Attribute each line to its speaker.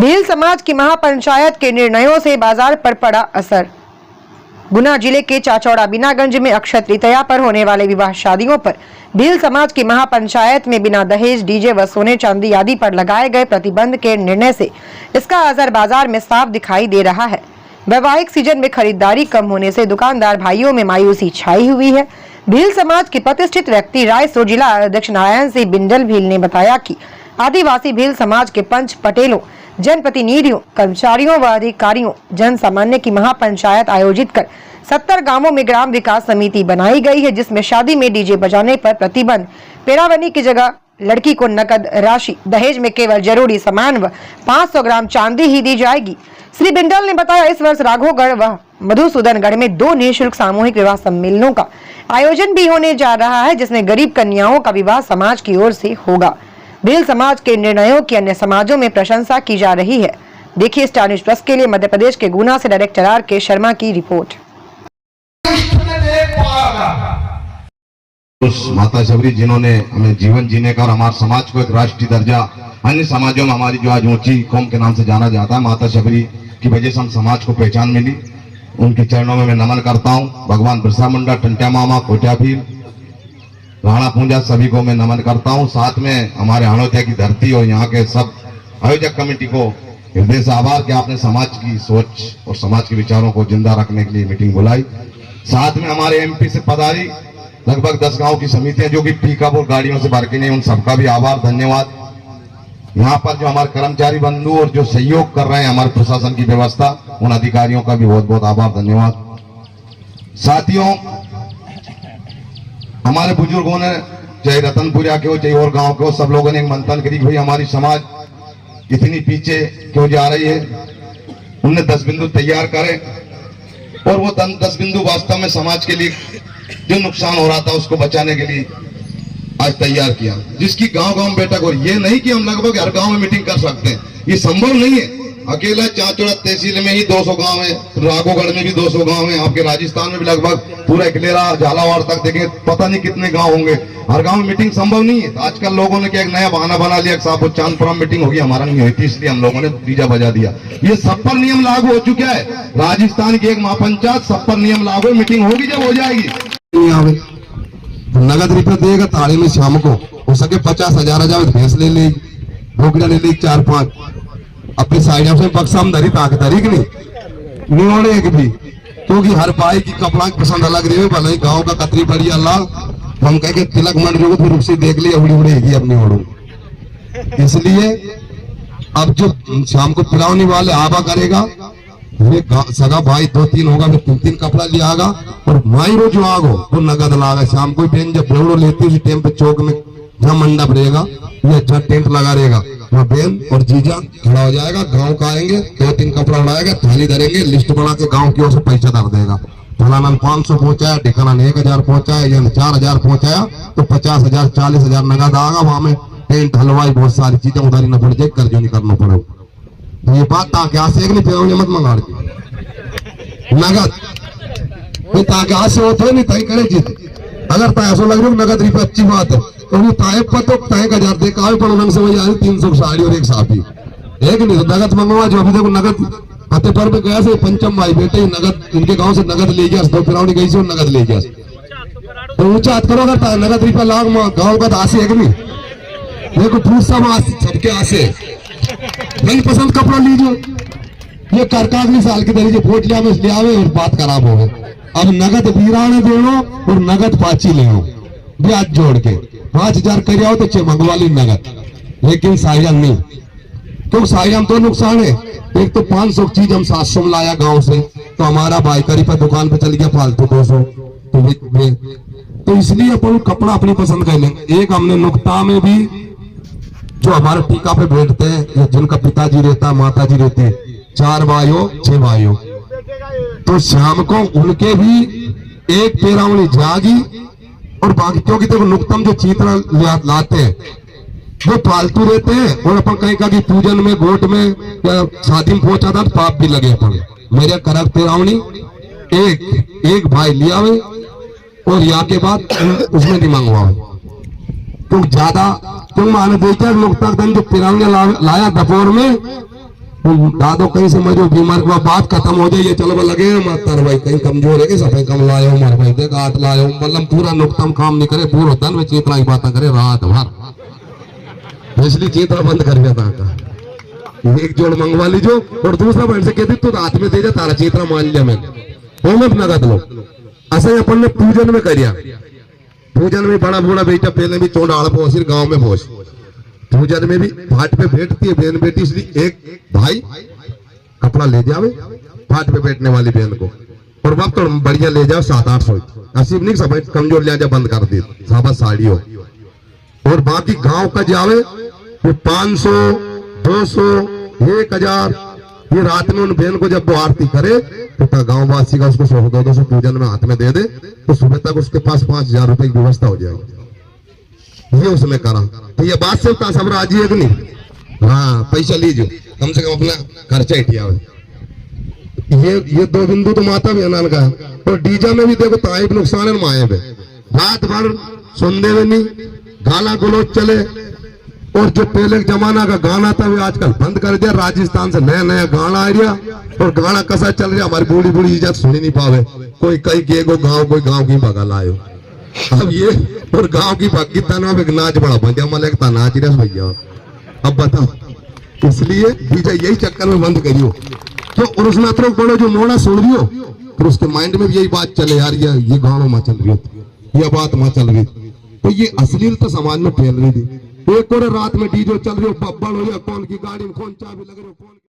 Speaker 1: भील समाज की महापंचायत के निर्णयों से बाजार पर पड़ा असर। गुना जिले के चाचौड़ा बीनागंज में अक्षय तृतीया पर होने वाले विवाह शादियों पर भील समाज की महापंचायत में बिना दहेज, डीजे व सोने चांदी आदि पर लगाए गए प्रतिबंध के निर्णय से इसका असर बाजार में साफ दिखाई दे रहा है। वैवाहिक सीजन में खरीदारी कम होने से दुकानदार भाइयों में मायूसी छाई हुई है। भील समाज के प्रतिष्ठित व्यक्ति रायसो जिला अध्यक्ष नारायण सिंह बिंडल भील ने बताया कि आदिवासी भील समाज के पंच पटेलों, जनप्रतिनिधियों, कर्मचारियों व अधिकारियों, जन सामान्य की महापंचायत आयोजित कर 70 गांवों में ग्राम विकास समिति बनाई गई है, जिसमें शादी में डीजे बजाने पर प्रतिबंध, पेरावनी की जगह लड़की को नकद राशि, दहेज में केवल जरूरी सामान व 500 ग्राम चांदी ही दी जाएगी। श्री बिंडल ने बताया इस वर्ष राघोगढ़ व मधुसूदनगढ़ में 2 निःशुल्क सामूहिक विवाह सम्मेलनों का आयोजन भी होने जा रहा है, जिसमें गरीब कन्याओं का विवाह समाज की ओर से होगा। भील समाज के निर्णयों की अन्य समाजों में प्रशंसा की जा रही है। देखिए स्टार न्यूज़ प्लस के लिए मध्य प्रदेश के गुना से डायरेक्टर R.K. शर्मा की रिपोर्ट।
Speaker 2: उस माता शबरी जिन्होंने हमें जीवन जीने का और हमारे समाज को एक राष्ट्रीय दर्जा, अन्य समाजों में हमारी जो आज ऊंची कौम के नाम से जाना जाता है, माता शबरी की वजह से हम समाज को पहचान मिली। उनके चरणों में मैं नमन करता हूँ। भगवान बिरसा मुंडा, टंट्या मामा, कोटिया भील, राणा पूंजा, सभी को मैं नमन करता हूँ। साथ में हमारे हणोतिया की धरती और यहाँ के सब आयोजक कमेटी को हृदय से आभार कि आपने समाज की सोच और समाज के विचारों को जिंदा रखने के लिए मीटिंग बुलाई। साथ में हमारे MP से पधारी लगभग 10 गांव की समितियां जो कि पिकअप और गाड़ियों से भर के नहीं, उन सबका भी आभार, धन्यवाद। यहाँ पर जो हमारे कर्मचारी बंधु और जो सहयोग कर रहे हैं हमारे प्रशासन की व्यवस्था, उन अधिकारियों का भी बहुत बहुत आभार, धन्यवाद। साथियों, हमारे बुजुर्गों ने, चाहे रतनपुरा के हो चाहे और गांव के हो, सब लोगों ने एक मंथन करी, भाई हमारी समाज इतनी पीछे क्यों जा रही है। उनने 10 बिंदु तैयार करे और वो 10 बिंदु वास्तव में समाज के लिए जो नुकसान हो रहा था उसको बचाने के लिए आज तैयार किया, जिसकी गांव-गांव बैठक। और ये नहीं कि हम लगभग हर गांव में मीटिंग कर सकते हैं, ये संभव नहीं है। अकेला चाचौड़ा तहसील में ही 200 गांव है, राघोगढ़ में भी 200 गांव है, आपके राजस्थान में भी लगभग पूरा इकलेरा झालावाड़ तक देखें पता नहीं कितने गांव होंगे। हर गांव में मीटिंग संभव नहीं है। तो आजकल लोगों ने क्या एक नया बहाना बना लिया, साहब चांदपुरा मीटिंग होगी, हमारा नहीं हुई थी इसलिए हम लोगों ने डीजे बजा दिया। ये सब पर नियम लागू हो चुका है। राजस्थान की एक महापंचायत, सब पर नियम लागू, मीटिंग होगी जब हो जाएगी।
Speaker 3: नगद रुपये देगा ताड़ी में शाम को, हो सके 50,000 भैंस ले ली, ढोकरा ले ली 4-5, अपनी साइड से बक्साम धरी ताकदारी की नहीं ओढ़े एक भी, क्योंकि हर भाई की कपड़ा की पसंद अलग रही है। भले गाँव का कतरी पड़ी अल्लाह, हम कह के तिलक मंड जो फिर उससे देख ली उड़ी उड़ेगी अपनी ओढ़ू। इसलिए अब जो शाम को पिलाने वाले आबा करेगा, ये सगा भाई 2-3 होगा, फिर 3-3 कपड़ा लिया आगा, और माई रो जो आगो वो नगद लागा। शाम को बेन जब बेवड़ो लेती उसी टेम पे चौक में जहाँ मंडप रहेगा, ये अच्छा टेंट लगा रहेगा, वहाँ बेन और जीजा खड़ा हो जाएगा। गांव का आएंगे, 2-3 कपड़ा उड़ाएगा, थाली धरेंगे, लिस्ट बना के गांव की ओर से पैसा धर देगा। फलाना 500 पहुंचाया, ठिकाना ने 1000 पहुंचाया या 4000 पहुंचाया, तो 50,000 40,000 नगद आगा। वहां में टेंट, हलवाई, बहुत सारी चीजें उधारी न पड़ जाए, कर्ज नहीं करना पड़े। तो ये बात ताकि आज से नहीं फिर मत मंगा नगद, ताकि आज से होते नहीं तय करे जीत। अगर तय ऐसा लग रही नगद रुपये अच्छी बात है, तो वो ताय पर तो तय 1000 देखा है, पर रंग से वही आ रही 300 साड़ी और एक साफी, एक नहीं तो नगद मंगवा। जो अभी देखो नगद फतेह पर में गया से पंचम भाई बेटे नगद, इनके गांव से नगद ले गया, 2 पिरावनी गई से और नगद ले गया। तो ऊंचा हाथ करो, अगर नगद रुपया लाख गाँव का आसे एक नहीं, देखो पूछ सब सबके आसे नहीं पसंद कपड़ा लीजिए। ये करकागली साल की तरीके वोट लिया में ले आवे और बात खराब हो गई। अब नगद वीराने दे लो और नगद पाची ले लो, ब्याज जोड़ के 5,000 कर आओ तो 6 मंगवा ली नगद, लेकिन साइयम नहीं। तो साइयम तो नुकसान है। एक तो 500 चीज हम 700 में लाया गांव से, तो हमारा भाई करीब पर दुकान पे चल गया फालतू 200। तो इसलिए अपन कपड़ा अपनी पसंद कर लेंगे। एक हमने नुकता में भी जो हमारे टीका पे बैठते हैं, जिनका पिताजी रहता है, माता जी रहती है, 4 भाइयों 6 भाइयों, तो शाम को उनके भी एक पेरावनी जागी। और बाकी क्योंकि देखो नुकतम जो चित्र लाते हैं वो फालतू रहते हैं, और अपन कहीं का पूजन में, गोट में या शादी में पहुंचा था तो पाप भी लगे अपन। मेरे करक पेरावनी एक भाई लिया हुए और यहाँ के बाद उसमें नहीं मंगवा, तो ज्यादा तुम माने देखा लोग तक जो पिरावनी लाया दोपहर में, तुम दादो कहीं समझो बीमार के बाद बात खत्म हो जाए, ये चलो वो लगे मातर भाई कहीं कमजोर है कि सब कम लाए हो मार भाई देख 8 लाए हो, मतलब पूरा नुकतम काम नहीं करे, पूरा धन में चेतना की बातें करे रात भर, इसलिए चेतना बंद कर दिया था। एक जोड़ मंगवा लीजो और दूसरा बहन से कहती तू हाथ में दे जा तारा चेतना मान लिया मैंने, वो मत नगद लो। ऐसा अपन ने पूजन में करिया, पूजन में बड़ा बूढ़ा बेटा पहले भी चौड़ाल पोस गांव में पोस, पूजन में भी फाट पे बैठती है बहन बेटी, इसलिए एक भाई कपड़ा ले जावे फाट पे बैठने वाली बहन को, और वक्त तो बढ़िया ले जाओ 700-800, असीब नहीं सब कमजोर ले जा बंद कर दी साबा साड़ी हो, और बाकी गांव का जावे वो 500 200 1000, ये रात में उन बहन को जब वो आरती करे तो गांव वासी का उसको 100-200 पूजन में हाथ में दे दे, तो सुबह तक उसके पास 5000 रुपए की व्यवस्था हो जाएगी। ये उसने करा, तो ये बात से सब राजी है कि नहीं? हाँ पैसा लीजिए कम से कम अपना खर्चा हिटिया। ये 2 बिंदु तो माता भी अनाल का है, और डीजा में भी देखो ताए भी नुकसान है माए पे, रात भर सुनने में नहीं, गाला गलोच चले, और जो पहले जमाना का गाना था वो आजकल बंद कर दिया, राजस्थान से नया नया गाना आ गया, और गाना कैसा चल रहा हमारी बूढ़ी बूढ़ी इज्जत सुनी नहीं पावे, कोई कहीं के गाँव कोई गाँव की बगल आयो, अब ये और गांव की बाकी तना में नाच बड़ा बजा मलकता नाच रहा भैया, अब बताओ। इसलिए डीजे यही चक्कर में बंद करियो, तो और उसमें अतरो बड़ो जो मोड़ा सुन लियो, फिर उसके माइंड में भी यही बात चले यार ये गाँव में चल रही, ये बात वहां चल रही, तो ये अश्लीलता समाज में फैल रही थी। एक और रात में डीजे चल रही हो, बब्बड़ हो या कौन की गाड़ी में कौन चाबी लग रही हो, कौन